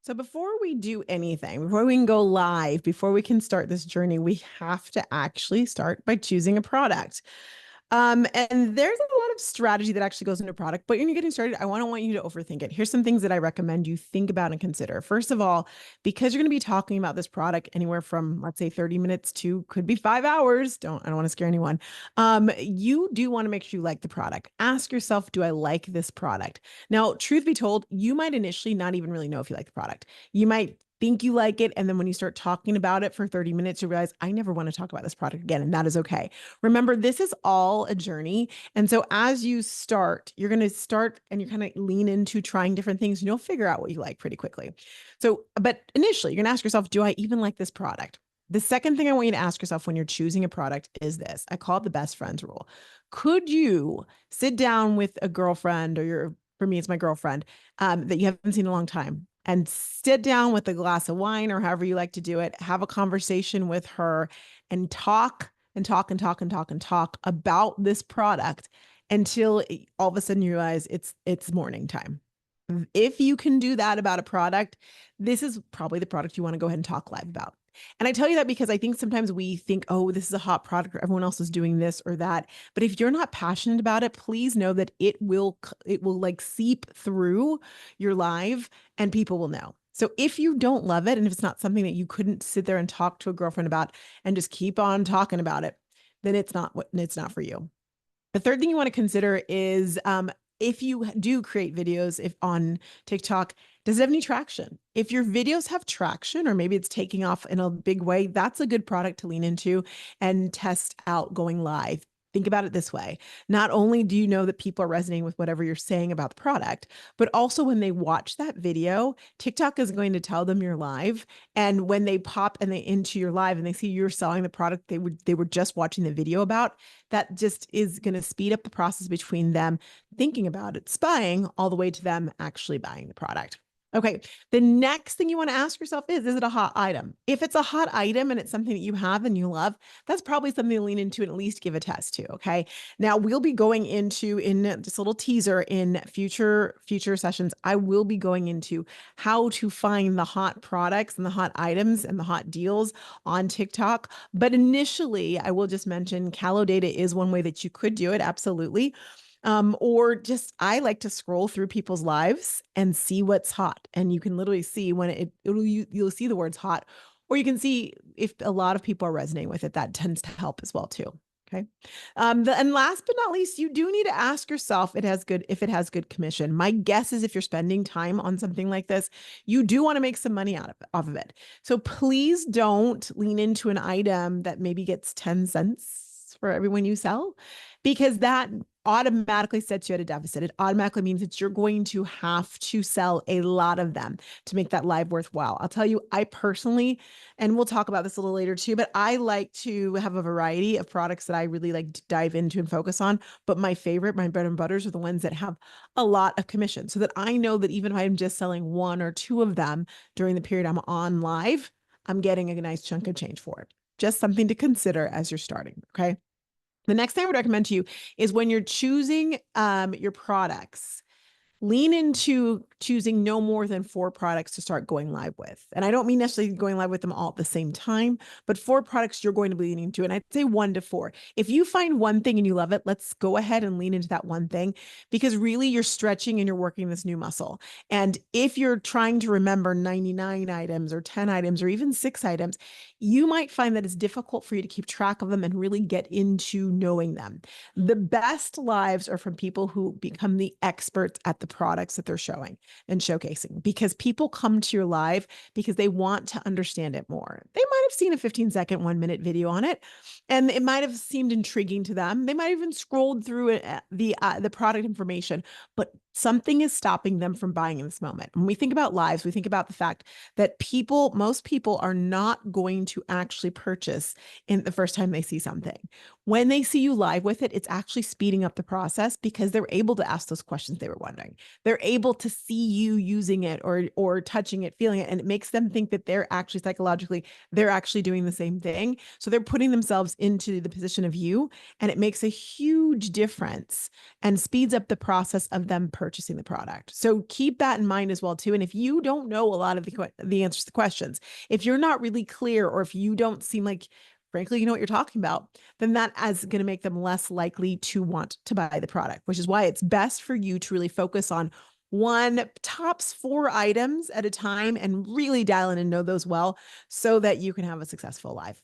So before we do anything, before we can go live, before we can start this journey, we have to actually start by choosing a product. And there's a lot of strategy that actually goes into a product, but when you're getting started, I want you to overthink it. Here's some things that I recommend you think about and consider. First of all, because you're going to be talking about this product anywhere from, let's say, 30 minutes to could be 5 hours. I don't want to scare anyone. You do want to make sure you like the product. Ask yourself, do I like this product? Now, truth be told, you might initially not even really know if you like the product. You might think you like it. And then when you start talking about it for 30 minutes, you realize, I never want to talk about this product again. And that is okay. Remember, this is all a journey. And so as you start, you're going to start and you kind of lean into trying different things and you'll figure out what you like pretty quickly. So, but initially, you're going to ask yourself, do I even like this product? The second thing I want you to ask yourself when you're choosing a product is this. I call it the best friends rule. Could you sit down with a girlfriend for me, it's my girlfriend, that you haven't seen in a long time and sit down with a glass of wine or however you like to do it, have a conversation with her and talk and talk and talk and talk and talk about this product until all of a sudden you realize it's morning time. If you can do that about a product, this is probably the product you want to go ahead and talk live about. And I tell you that because I think sometimes we think, oh, this is a hot product or everyone else is doing this or that. But if you're not passionate about it, please know that it will like seep through your live and people will know. So if you don't love it, and if it's not something that you couldn't sit there and talk to a girlfriend about and just keep on talking about it, then it's not for you. The third thing you want to consider is if you do create videos if on TikTok, does it have any traction? If your videos have traction, or maybe it's taking off in a big way, that's a good product to lean into and test out going live. Think about it this way. Not only do you know that people are resonating with whatever you're saying about the product, but also when they watch that video, TikTok is going to tell them you're live. And when they pop and they into your live and they see you're selling the product they were just watching the video about, that just is going to speed up the process between them thinking about it, spying, all the way to them actually buying the product. Okay. The next thing you want to ask yourself is it a hot item? If it's a hot item and it's something that you have and you love, that's probably something to lean into and at least give a test to. Okay. Now we'll be going into in just a little teaser in future sessions. I will be going into how to find the hot products and the hot items and the hot deals on TikTok. But initially, I will just mention Callow data is one way that you could do it. Absolutely. Or just I like to scroll through people's lives and see what's hot. And you can literally see when you'll see the words hot, or you can see if a lot of people are resonating with it. That tends to help as well too. Okay. And last but not least, you do need to ask yourself if it has good commission. My guess is if you're spending time on something like this, you do want to make some money off of it. So please don't lean into an item that maybe gets 10 cents for everyone you sell, because that automatically sets you at a deficit. It automatically means that you're going to have to sell a lot of them to make that live worthwhile. I'll tell you, I personally, and we'll talk about this a little later too, but I like to have a variety of products that I really like to dive into and focus on. But my bread and butters are the ones that have a lot of commission, so that I know that even if I'm just selling one or two of them during the period I'm on live, I'm getting a nice chunk of change for it. Just something to consider as you're starting. Okay. The next thing I would recommend to you is when you're choosing your products, lean into choosing no more than 4 products to start going live with. And I don't mean necessarily going live with them all at the same time, but 4 products you're going to be leaning into. And I'd say 1 to 4. If you find one thing and you love it, let's go ahead and lean into that one thing, because really you're stretching and you're working this new muscle. And if you're trying to remember 99 items or 10 items or even 6 items, you might find that it's difficult for you to keep track of them and really get into knowing them. The best lives are from people who become the experts at the products that they're showing and showcasing, because people come to your live because they want to understand it more. They might have seen a 15-second, 1-minute video on it, and it might have seemed intriguing to them. They might have even scrolled through the product information, but something is stopping them from buying in this moment. When we think about lives, we think about the fact that most people are not going to actually purchase in the first time they see something. When they see you live with it, it's actually speeding up the process because they're able to ask those questions they were wondering. They're able to see you using it or touching it, feeling it, and it makes them think that they're actually psychologically, they're actually doing the same thing. So they're putting themselves into the position of you, and it makes a huge difference and speeds up the process of them purchasing the product. So keep that in mind as well too. And if you don't know a lot of the answers to the questions, if you're not really clear, or if you don't seem like, frankly, you know what you're talking about, then that is going to make them less likely to want to buy the product, which is why it's best for you to really focus on one, tops 4 items at a time, and really dial in and know those well so that you can have a successful life.